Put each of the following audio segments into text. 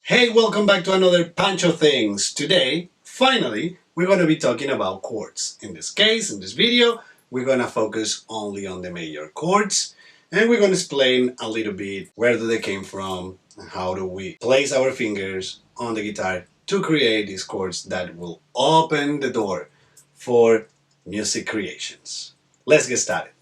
Hey, welcome back to another Pancho Things. Today, finally, we're going to be talking about chords. In this case, in this video, we're going to focus only on the major chords, and we're going to explain a little bit where do they came from and how do we place our fingers on the guitar to create these chords that will open the door for music creations. Let's get started.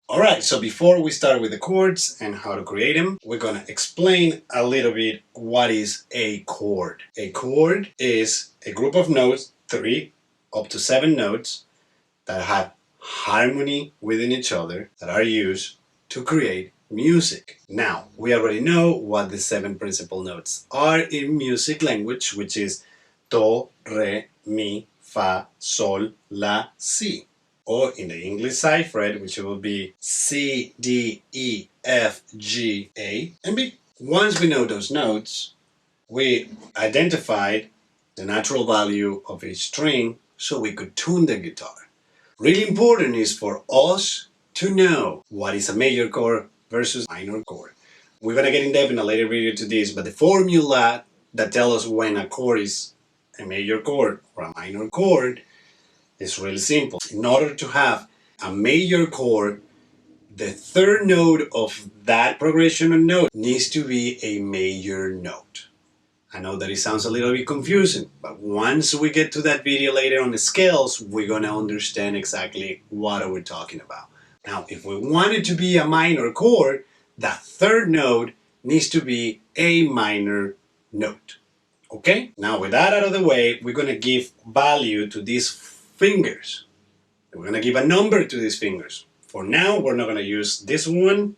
Alright, so before we start with the chords and how to create them, we're going to explain a little bit what is a chord. A chord is a group of notes, 3 up to 7 notes, that have harmony within each other, that are used to create music. Now, we already know what the 7 principal notes are in music language, which is Do, Re, Mi, Fa, Sol, La, Si. Or in the English side fret, which will be C, D, E, F, G, A, and B. Once we know those notes, we identified the natural value of each string so we could tune the guitar. Really important is for us to know what is a major chord versus minor chord. We're going to get in depth in a later video to this, but the formula that tells us when a chord is a major chord or a minor chord is really simple. In order to have a major chord, the third note of that progression of note needs to be a major note. I know that it sounds a little bit confusing, but once we get to that video later on the scales, we're going to understand exactly what we're talking about. Now, if we want it to be a minor chord, that third note needs to be a minor note. Okay? Now, with that out of the way, we're going to give value to these fingers. We're going to give a number to these fingers. For now, we're not going to use this one.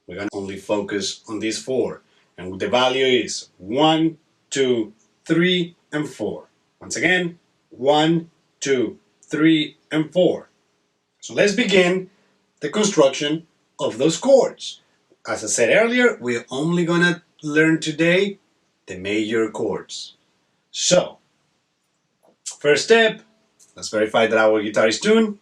We're going to only focus on these 4. And the value is 1, 2, 3, and 4. Once again, 1, 2, 3, and 4. So let's begin the construction of those chords. As I said earlier, we're only going to learn today the major chords. So, first step, let's verify that our guitar is tuned.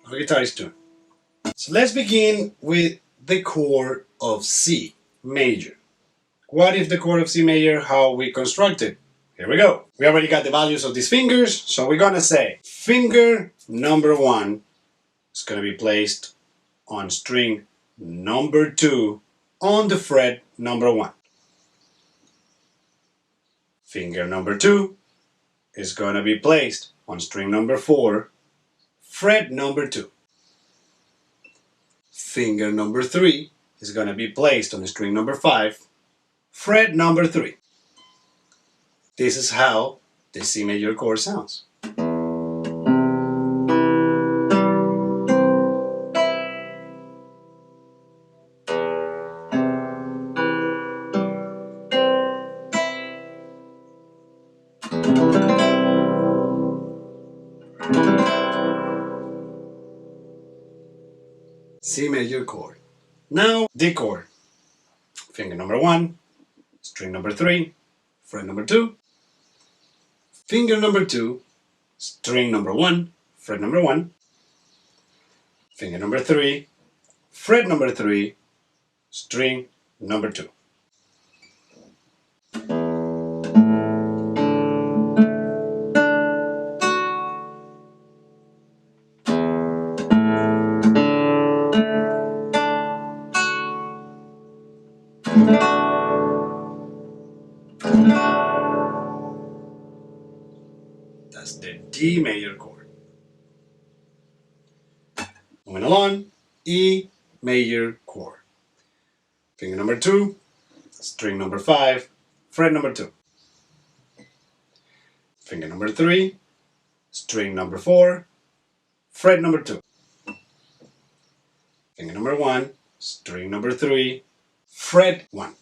Our guitar is tuned. So let's begin with the chord of C major. What is the chord of C major? How we construct it? Here we go. We already got the values of these fingers, so we're gonna say finger number 1 is gonna be placed on string number 2 on the fret number 1. Finger number 2 is gonna be placed on string number 4, fret number 2. Finger number 3 is gonna be placed on string number 5, fret number 3. This is how the C major chord sounds. C major chord. Now D chord. Finger number 1, string number 3, fret number 2. Finger number 2, string number 1, fret number 1. Finger number 3, fret number 3, string number 2. That's the D major chord. Moving along, E major chord. Finger number 2, string number 5, fret number 2. Finger number 3, string number 4, fret number 2. Finger number 1, string number 3, fret 1.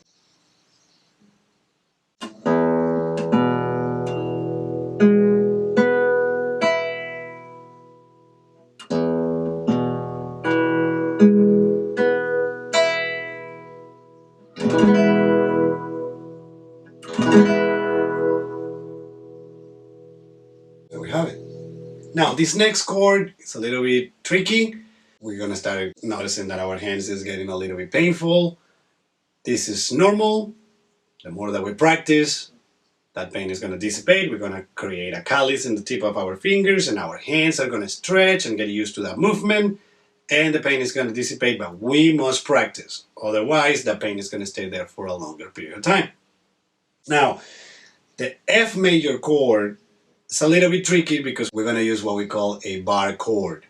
There we have it. Now this next chord is a little bit tricky. We're gonna start noticing that our hands is getting a little bit painful. This is normal. The more that we practice, that pain is gonna dissipate. We're gonna create a callus in the tip of our fingers and our hands are gonna stretch and get used to that movement and the pain is gonna dissipate, but we must practice. Otherwise, the pain is gonna stay there for a longer period of time. Now, the F major chord is a little bit tricky because we're gonna use what we call a bar chord.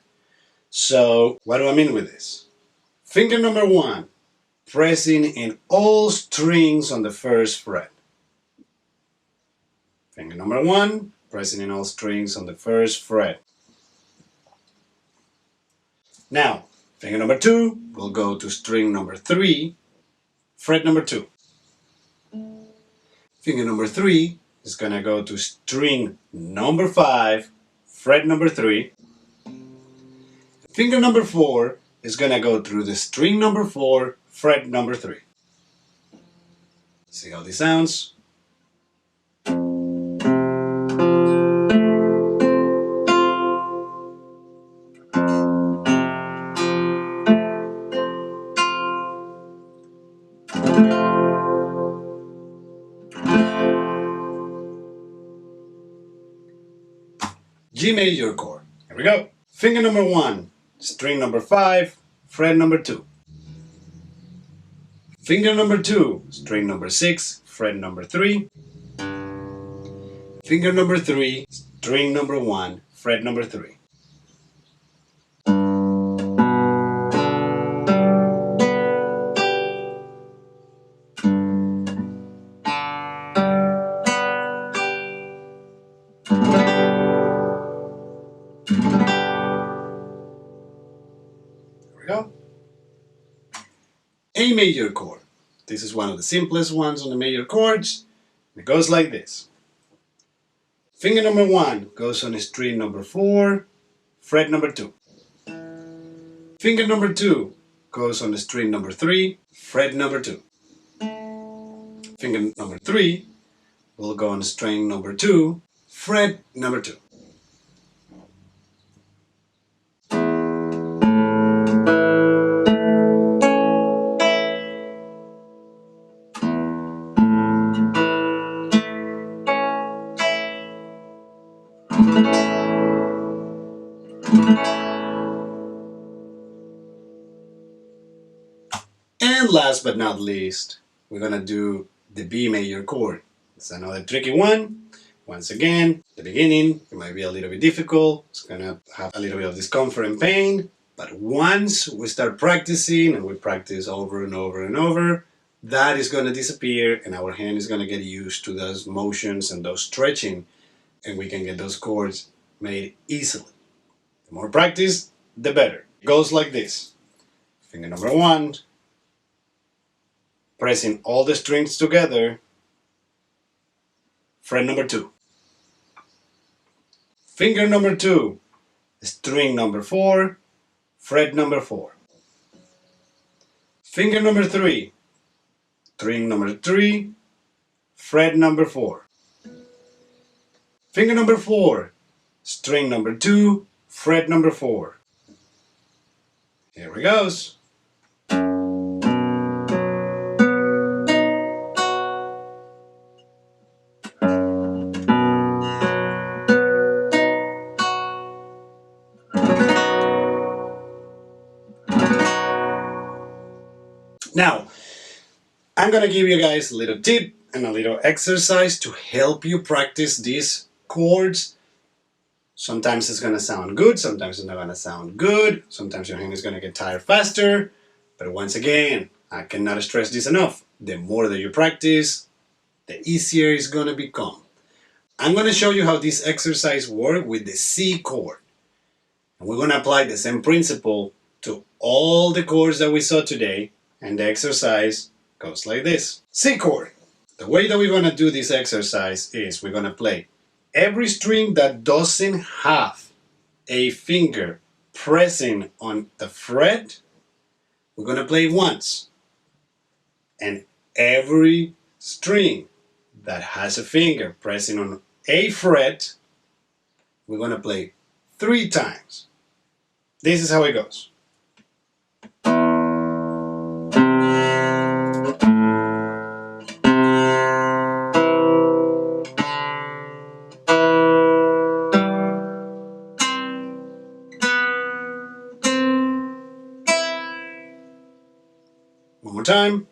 So, what do I mean with this? Finger number 1, pressing in all strings on the first fret. Finger number 1, pressing in all strings on the first fret. Now, finger number 2 will go to string number 3, fret number 2. Finger number 3 is going to go to string number 5, fret number 3. Finger number 4 is going to go through the string number 4, fret number 3. See how this sounds? G major chord. Here we go. Finger number 1, string number 5, fret number 2. Finger number 2, string number 6, fret number 3. Finger number 3, string number 1, fret number 3. There we go. A major chord. This is one of the simplest ones on the major chords. It goes like this. Finger number 1 goes on string number 4, fret number 2. Finger number 2 goes on string number 3, fret number 2. Finger number 3 will go on string number 2, fret number 2. And last but not least, we're gonna do the B major chord. It's another tricky one. Once again, the beginning, it might be a little bit difficult. It's gonna have a little bit of discomfort and pain. But once we start practicing and we practice over and over and over, that is gonna disappear and our hand is gonna get used to those motions and those stretching and we can get those chords made easily. The more practice, the better. It goes like this. Finger number 1, pressing all the strings together, fret number 2. Finger number 2, string number 4, fret number 4. Finger number 3, string number 3, fret number 4. Finger number 4, string number 2, fret number 4. Here it goes. Now, I'm gonna give you guys a little tip and a little exercise to help you practice these chords Sometimes it's gonna sound good, sometimes it's not gonna sound good, sometimes your hand is gonna get tired faster. But once again, I cannot stress this enough. The more that you practice, the easier it's gonna become. I'm gonna show you how this exercise works with the C chord. And we're gonna apply the same principle to all the chords that we saw today, and the exercise goes like this. C chord. The way that we're gonna do this exercise is we're gonna play every string that doesn't have a finger pressing on the fret, we're gonna play once. And every string that has a finger pressing on a fret, we're gonna play 3 times. This is how it goes. One more time.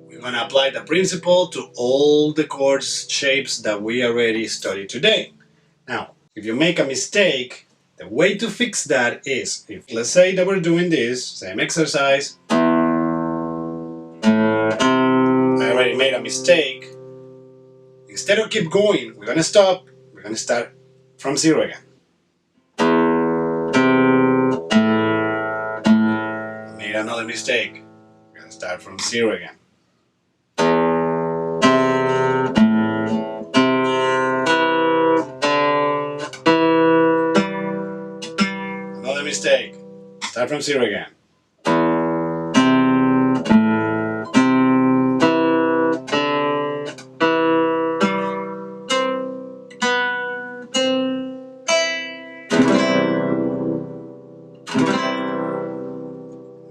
We're going to apply the principle to all the chords shapes that we already studied today. Now, if you make a mistake, the way to fix that is, if let's say that we're doing this, same exercise, I already made a mistake, instead of keep going, we're going to stop, we're going to start from 0 again. I made another mistake, we're going to start from 0 again. Another mistake, start from 0 again.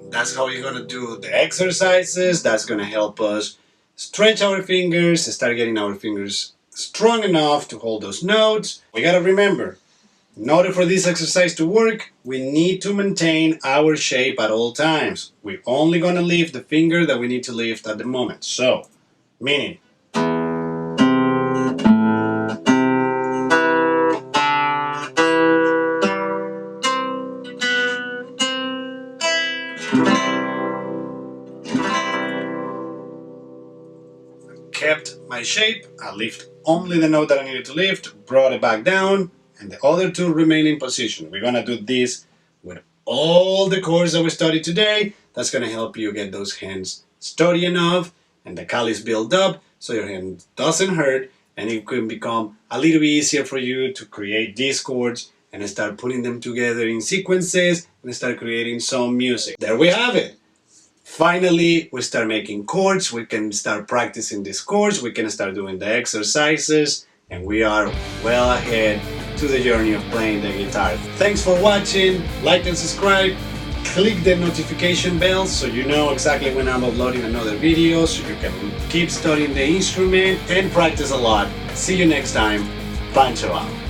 That's how you're going to do the exercises. That's going to help us stretch our fingers, start getting our fingers strong enough to hold those notes. We got to remember, in order for this exercise to work, we need to maintain our shape at all times. We're only going to lift the finger that we need to lift at the moment. So, meaning, kept my shape, I lift only the note that I needed to lift, brought it back down, and the other 2 remain in position. We're going to do this with all the chords that we studied today. That's going to help you get those hands sturdy enough and the callus build up so your hand doesn't hurt, and it can become a little bit easier for you to create these chords and start putting them together in sequences and start creating some music. There we have it. Finally, we start making chords, we can start practicing these chords, we can start doing the exercises, and we are well ahead to the journey of playing the guitar. Thanks for watching, like and subscribe, click the notification bell so you know exactly when I'm uploading another video, so you can keep studying the instrument and practice a lot. See you next time, Pancho out.